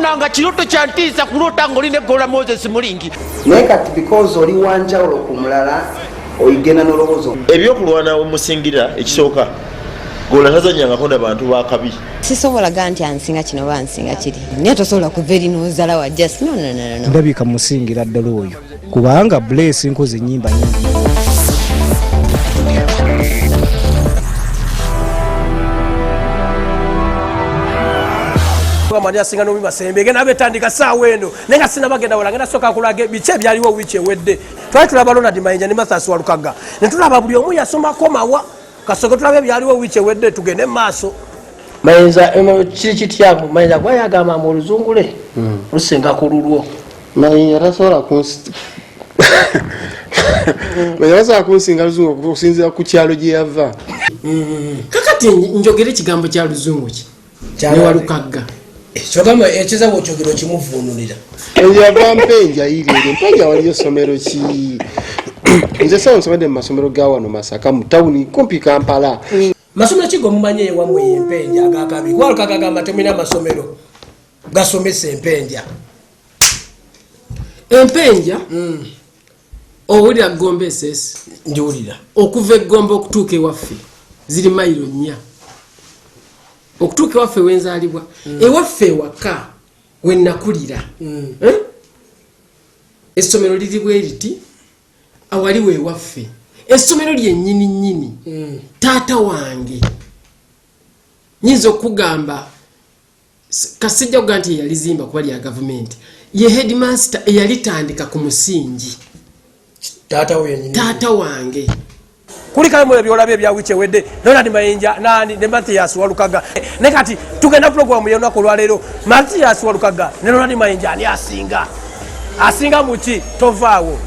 nanga kiroto kyantiisa kulota ng'olina eggola Moses Mulingi. Naye kati because oli wanjawulo ku mulala oyigenda n'olowoozo. Ebyokulwana omusingira ekisooka gola tazanyangako n'abantu bakabi. Sisobola ganti ansinga kino bansinga kiri. Naye tosobola kuva eri n'ozala wa just no. Ndabika musingira ddala oyo kubanga Bless nkoze ennyimba nyingi. Mania singa no bimasembe gena betandika saawa eno nenga sina bagenda wala ngena soka kulage biche byaliwo wiche wedde twali tulaba Ronald Mayinja ne Mathas Walukaga ne tulaba buli omu yasoma komawa kasoko tulabe byaliwo wiche wedde tugende maaso Mayinja kiri kityago Mayinja gwayagamba mu luzungule lusenga kululwo Mayinja tasobola Mayinja kunsinga luzungu okusinzira ku kyalo gye yava kakati njogere kigambo kya luzungu ki ne Walukaga Chogama echeza bochogero kimuvunulira. Yava Mpenja irere Mpenja waliyo somero ki. Nze sawa nsomede mu masomero ga wano Masaka mu town kumpi Kampala. Masomero kigo mumanye wamwe Mpenja agakabi. Walukaga gamba temina masomero gasomese Mpenja. Mpenja owulira Gombe SS njulira. Okuva Gombe okutuuka ewaffe ziri mayiro 4. Okutuuka ewaffe wenzaalibwa ewaffe waka wennakulira essomero liri bwe liti awaliwo ewaffe essomero lyennyini nnyini taata wange nyinza okugamba kasijja kuga nti eyalizimba kuba lya gavumenti ye headmaster eyalitandika ku musingi taata wange kuli kale byolabye bya wiche wedde Ronald Mayinja nani ne Mathas Walukaga ne kati tugenda program yona ko lwalero Mathas Walukaga ne Ronald Mayinja ani asinga muki tovaawo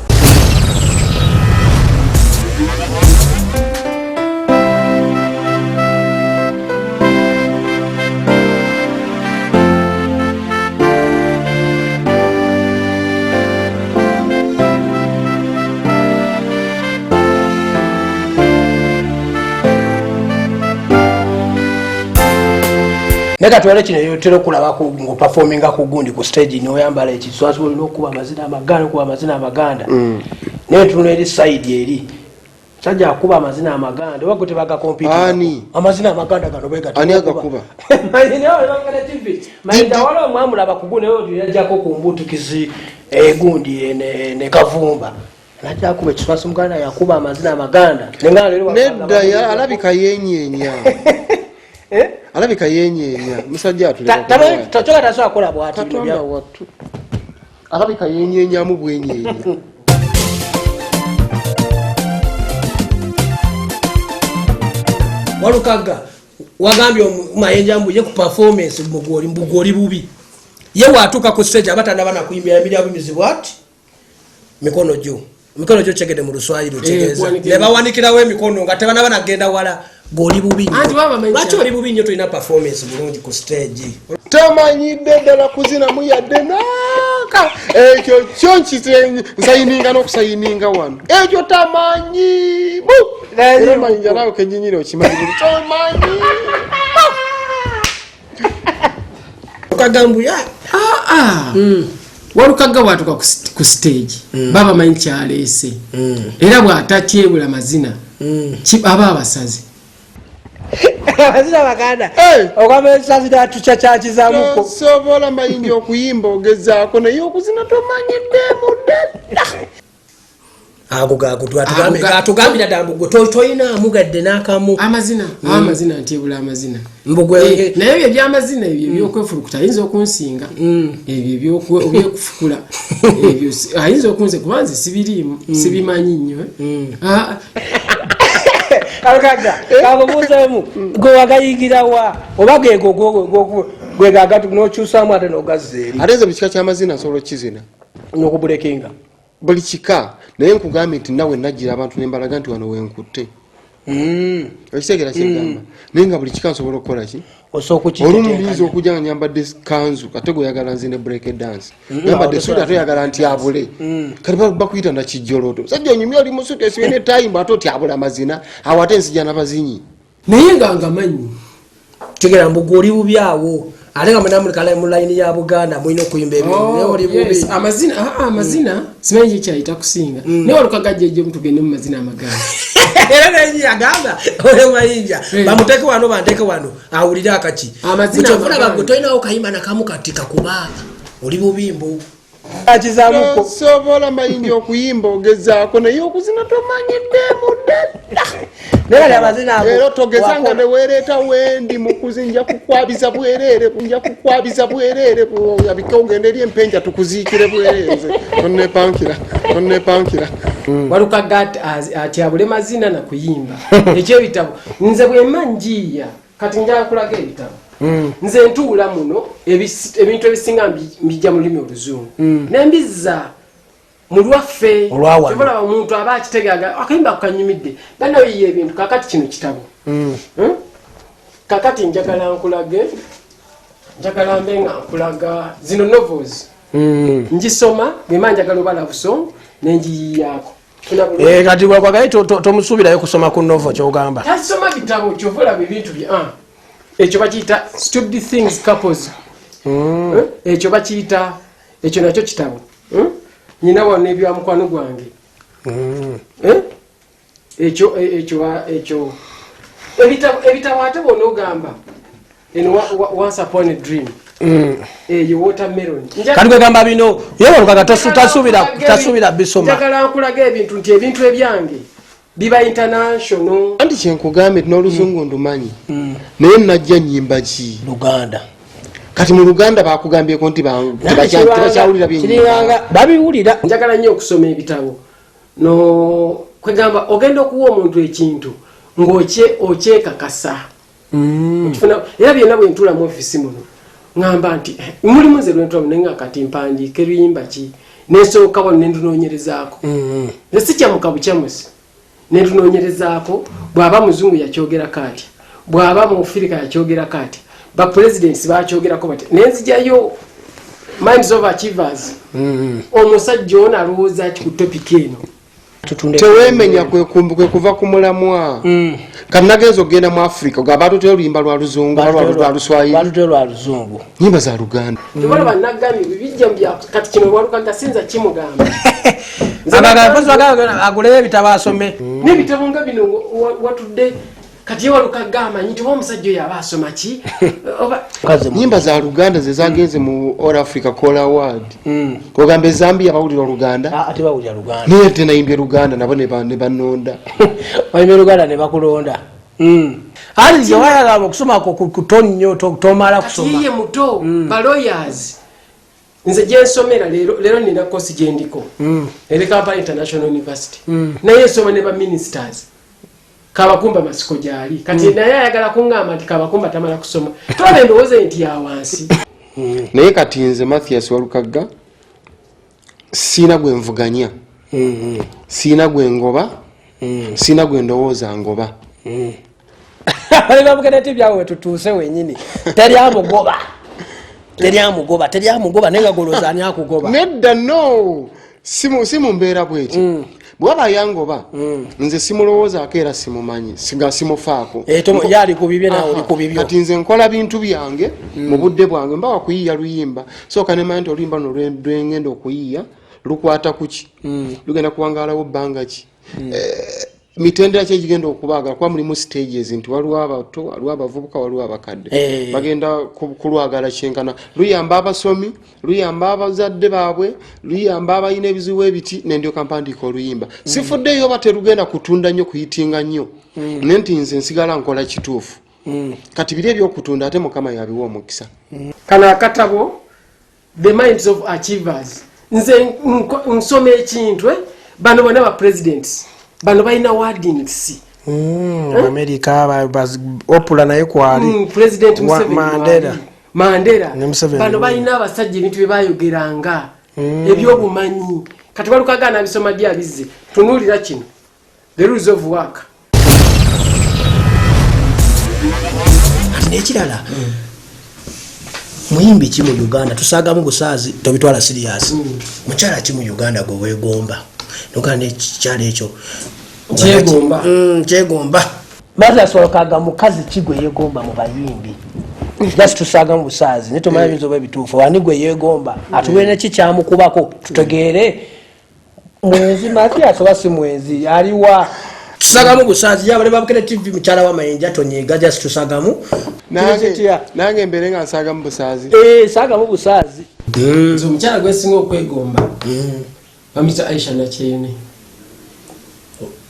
Neka tuwele kino yotero kulaba ku performinga ku gundi ku stage ni oyambala ekiswazi oli nokuba amazina amaganda ne tuno eri side eri sajja akuba amazina amaganda wagote baga compete amazina amaganda gano bega ani agakuba mayini awo bangala TV mayinda wala mwamula bakugune yo yajako ku mbutu kizi gundi ne kavumba najja akuba ekiswazi muganda yakuba amazina amaganda nenga lero nedda ya alabika yenyenya alabika yenyenya musajja atulira tachoka tasoa kola bwati bya watu alabika yenyenya mu bwenyenya Walukaga wagambye Mayinja mbuje ku performance mbugoli bubi ye watuka ku stage abatanda bana kuimbira milyabu mizibwati mikono jo chegede mu Luswahili chegeza ne bawanikira we mikono ngate bana banagenda wala goli bubi bacho oli bubi nyo toina performance bulungi ku stage tamanyidde ddala kuzina muyadde naka ekyo kyonki nsayininga n'okusayininga wano ekyo tamanyi era Mayinja nawe kenyinyira okimanyi buli tomanyi kagambuya Walukaga watuka ku stage baba manyi kyaleese era bw'atatyebula mazina aba abasazi abazina baganda okwamesa zida tuchachachizamuko sobola Mayinja okuyimba ogezaako naye okuzina tomanyidde mudda atugambira dambugo toyina amugadde n'akamu amazina ntyebula amazina naye ebyo ebyamazina ebyo ebyokwefulukuta ayinza okunsinga ebyo ebyokufukula ebyo ayinza okunze kubanze sibiriimu sibimanyi nnyo Walukaga kabubuuzemu gwe wagayigira wa oba gwegagatu n'okyusaamu ate n'ogazzeeri atenze buli kika ky'amazina nsobola okukizina n'okubulekinga buli kika naye nkugambye nti nawe najjira abantu nembalaga nti wano wenkutte ekitegeera kyegamba naye nga buli kika nsobola okukola ki olumuyinza okujja nga nyambadde kanzu kate gweyagala nzine break dance nyambadde suuti ate oyagala nti abule kati bakuyita nakijjoloto sajja onyumya oli mu suuti esibye netayimba ate oti abula amazina awo ate nsijja n'abazinyi naye nga ngamanyi tegera mbugo oli bubi awo alenga mnamulika mu line ya Buganda mwino kuyimba yes, amazina simanyi kyayita kusinga ne walukagajje mtu gende mu mazina amaganda era nenyi agamba ole mayinja bamuteke wano bandeke wano awulira akachi amazina mfuna bagotoina okayimba nakamu katika kuba oli bubimbo akizamuko sobola mayinja okuyimba ogezaako naye okuzina tomanyidde mudda nera amazina abo ero togezanga ne wereeta wendi mukuzinja kukwabiza bwerere kunja kukwabiza bwerere yabika ogende eri empenja tukuziikire bwerere tonnepankira walukagat ati abule mazina na kuyimba ekyo bitabo nze bwe manjiya kati njala kulaga ebitabo nze ntuula muno ebintu ebisinga mbijja mu lulimi oluzungu nembizza mu lwaffe kyobola omuntu aba akitegeaga akayimba kukanyumidde bana oyiye ebintu kakati kino kitabo kakati njagala mbe nga nkulaga zino novels njisoma bwema njagala obala busong nenjiyiyaako kati wakwagaye tomusubirayo kusoma ku novel kyogamba tasoma bitabo kyovola ebintu bya ekyo bakiyita stupid things couples ekyo bakiyita ekyo nakyo kitabo nyina wano ebya mukwano gwange ekyo ebitabo ate bona ogamba once upon a dream eyo watermelon kati kwegamba bino yewalukaga tasubira bisoma njagala nkulaga ebintu nti ebintu ebyange biba international anti kyenkugambye n'oluzungu ndumanyi naye najja nnyimba ki Luganda kati mu Luganda bakugambyeko nti tebakyawulira byenyimba babiwulira njagala nnyo okusoma ebitabo no kwegamba ogenda okuwa omuntu ekintu ng'okyekakasa era byonna bwe ntula mu ofisi muno ngamba nti mulimu nze lwentulamu naye nga kati mpandiike luyimba ki nesooka wano nendunoonyerezaako si kyamuka bukyamusi nendunoonyerezaako bw'aba muzungu yakyogerako ati bw'aba mu Afirika yakyogerako ati bapresidents bakyogerako bati nenzijjayo minds of achievers omusajja ono alowooza ki ku topic eno tewemenya kwe kuva ku mulamwa kati nagenza okugenda mu Afrika ogamba batutera oluyimba lwa luzungu lwa luswayiri nyimba za Luganda tebola bannagambye bibijja kati kino lwalukaga sinza kimugamba aguleyo ebitabo asome n'ebitabo nga bino watudde kati yewalukaga amanyi nti omusajja oyo aba asoma ki nyimba za Luganda ze zagenze mu All Africa Call Award ogamba Zambia bawulira Luganda ate bawulira Luganda niye te nayimbye Luganda nabo ne banonda wayimbye Luganda ne bakulonda ali yawayagala okusoma kutoni nnyo tomala kusoma iye muto ba lawyers nze gyensomera leero nina kosi gyendiko eri Kampala International University naye nsoma ne ba ministers kabakumba masiko gyali kati naye ayagala kungamba nti kabakumba tamala kusoma tobe ndowooze nti yawansi naye kati nze Mathias Walukaga siina gwe nvuganya siina gwe ngoba siina gwe ndowooza ngoba bamugenda byawe tutuuse wenyini teryamugoba nenga golozaani akugoba nedda no simu mbeera bweti bwaba yangoba nze simulowoozaako era simumanyi siga simufaako yali kubibye nawe oli kubibyo kati nze nkola bintu byange mu budde bwange mbawa kuyiya luyimba sooka nemanya nti oluyimba nolwengenda okuyiya lukwata kuki lugenda kuwangaalawo bbanga ki mitendera kyegigenda okubaagala kuba mulimu stages nti waliwo abato waliwo abavubuka waliwo abakadde bagenda kulwagala kyenkana luyamba abasomi luyamba abazadde baabwe luyamba abalina ebizibu ebiti nendyoka mpandiika oluyimba sifuddeyo oba terugenda kutunda nnyo kuyitinga nnyo naye nti nze nsigala nkola kituufu kati biri ebyokutunda ate Mukama yabiwa omukisa kano akatabo The Minds of Achievers nze nsoma ekintu bano bonna ba presidents bano balina wardings America Oprah naye kwali President Mandela bano balina abasajja ebintu bye bayogeranga ebyobumanyi kati Walukaga nabisoma byabizze tunuulira kino the rules of work nekirala muyimbi ki mu Uganda tusaagamu busaazi tobitwala serious mukyala ki mu Uganda gwe weegomba nokane kikyala ekyo kyegomba baza Walukaga mukazi kigwe yegomba mu bayimbi just tusaaga mu busaazi ne tomanya binzo bwe bituufu ani gwe yeegomba atuwe ne kikyamukubako tutegeere mwenzi Mathias oba si mwenzi aliwa tusaaga mu busaazi yabale babukere TV mukyala wa Mayinja tonyeega just tusaaga mu nange mbere nga nsaaga mu busaazi saaga mu busaazi nzo mukyala gwesinga okwegomba bamita Aisha Nakyeyune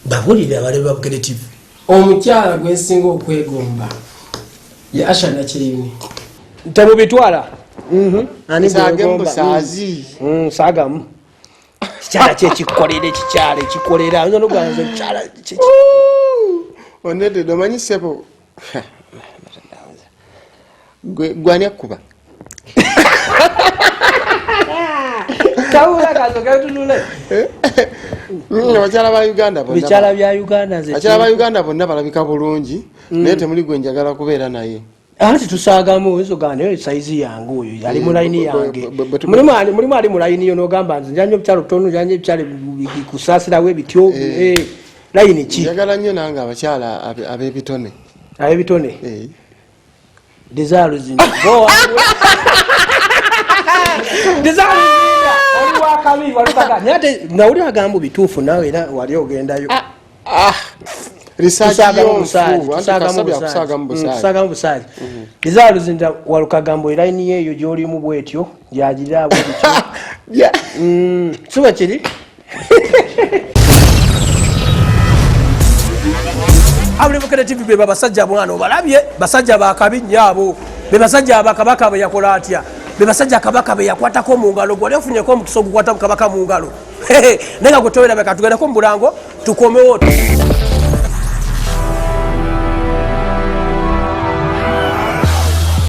babulire abale babukere TV omukyala gwesinga okwegomba ya Aisha Nakyeyune temubitwala ani nsaaga mu busaazi saagamu kikyala kyekikolera ekikyala ekikolera ayinza nokuganza ekikyala onedde omanyi sebo gwani akuba tawula kazo katunule abakyala ba Uganda bikyala bya Uganda abakyala ba Uganda bonna balabika bulungi naye temuli gwe njagala kubeera naye anti tusaagamu nsogane saizi yange oyo ali mu layini yange mulimu ali mu layini yo n'ogamba nze njanja obukyalo butono njanja ebikyalo bikusaasirawo ebityo layini ki njagala nnyo nange abakyala ab'ebitone dezaaluzina oli wakabi walukaga naye ate nawuli agambo bituufu nawe era wali ogendayo tusaaga mu busaazi dezaaluzinda walukagambo elaini yeeyo gyolimu bwetyo gyagirira bwetyo kiba kiri abulebukere TV be babasajja mwana obalabye basajja bakabi nnyo abo be basajja abakabaka be yakola atya be basajja kabaka be yakwatako mu ngalo gwali ofunyeko omukisa ogukwata mu kabaka mu ngalo nenga gwe towerabeka tugendeko mu bulango tukomewo